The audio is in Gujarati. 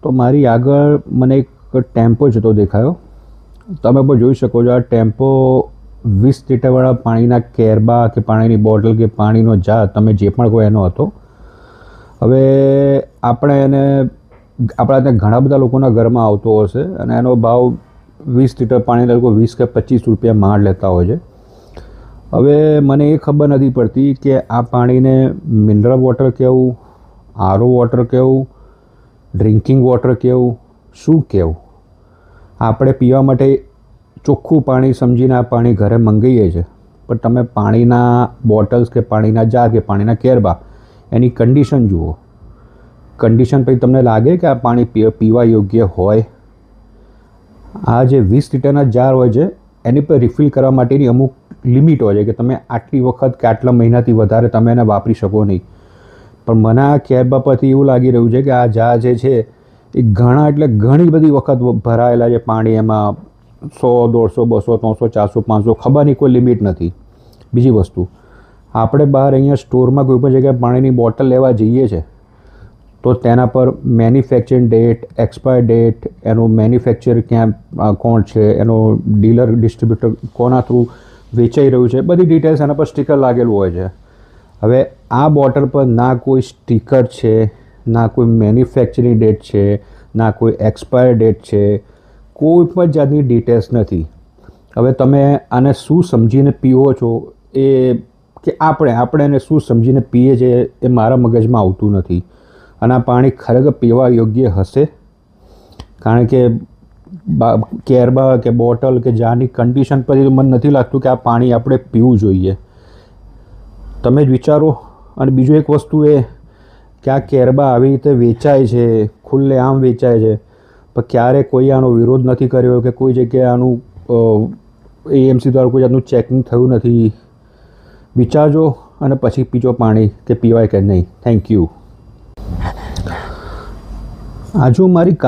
તો મારી આગળ મને એક ટેમ્પો જતો દેખાયો. તમે પણ જોઈ શકો છો આ ટેમ્પો 20 લીટરવાળા પાણીના કેરબા કે પાણીની બોટલ કે પાણીનો જાર તમે જે પણ કહો એનો હતો. હવે આપણે આપણા ત્યાં ઘણા બધા લોકોના ઘરમાં આવતો હશે અને એનો ભાવ 20 લીટર પાણીના લોકો 20 કે 25 રૂપિયા માંડ લેતા હોય છે. હવે મને એ ખબર નથી પડતી કે આ પાણીને મિનરલ વોટર કહેવું, આરઓ વોટર કહેવું, ડ્રિંકિંગ વોટર કહેવું, શું કહેવું. આપણે પીવા માટે ચોખ્ખું પાણી સમજીને આ પાણી ઘરે મંગાવીએ છીએ, પણ તમે પાણીના બોટલ્સ કે પાણીના જાર કે પાણીના કેરબા એની કન્ડિશન જુઓ. કન્ડિશન પછી તમને લાગે કે આ પાણી પીવા યોગ્ય હોય? આ જે 20 લીટરના જાર હોય છે એની પર રિફિલ કરવા માટેની અમુક લિમિટ હોય છે કે તમે આટલી વખત કે આટલા મહિનાથી વધારે તમે એને વાપરી શકો નહીં. પણ મને આ કેરબા પરથી એવું લાગી રહ્યું છે કે આ જાર જે છે એ ઘણી બધી વખત ભરાયેલા છે પાણી. એમાં 100, 150, 200, 300, 400, 500 ખબર નહીં, કોઈ લિમિટ નથી. બીજી વસ્તુ, આપણે બહાર અહીંયા સ્ટોરમાં કોઈ પણ જગ્યાએ પાણીની બોટલ લેવા જઈએ છીએ તો તેના પર મેન્યુફેક્ચરિંગ ડેટ, એક્સપાયર ડેટ, એનું મેન્યુફેક્ચર ક્યાં કોણ છે, એનો ડીલર ડિસ્ટ્રીબ્યુટર કોના થ્રુ વેચાઈ રહ્યું છે, બધી ડિટેલ્સ એના પર સ્ટીકર લાગેલું હોય છે. હવે આ બોટલ પર ના કોઈ સ્ટીકર છે, ના કોઈ મેન્યુફેક્ચરિંગ ડેટ છે, ના કોઈ એક્સપાયર ડેટ છે, કોઈ પણ જાતની ડિટેલ્સ નથી. હવે તમે આને શું સમજીને પીવો છો એ કે આપણે એને શું સમજીને પીએ છીએ એ મારા મગજમાં આવતું નથી. અને આ પાણી ખરેખર પીવા યોગ્ય હશે? કારણ કે કેરબા કે બોટલ કે જારની કન્ડિશન પરથી મને નથી લાગતું કે આ પાણી આપણે પીવું જોઈએ. તમે જ વિચારો. અને બીજું એક વસ્તુ એ કે આ કેરબા આવી રીતે વેચાય છે, ખુલ્લેઆમ વેચાય છે, પણ ક્યારે કોઈ આનો વિરોધ નથી કર્યો કે કોઈ જગ્યાએ આનું એએમસી દ્વારા કોઈ જાતનું ચેકિંગ થયું નથી. વિચારજો અને પછી પીજો પાણી કે પીવાય કે નહીં. Thank you. આજુ મારી કાર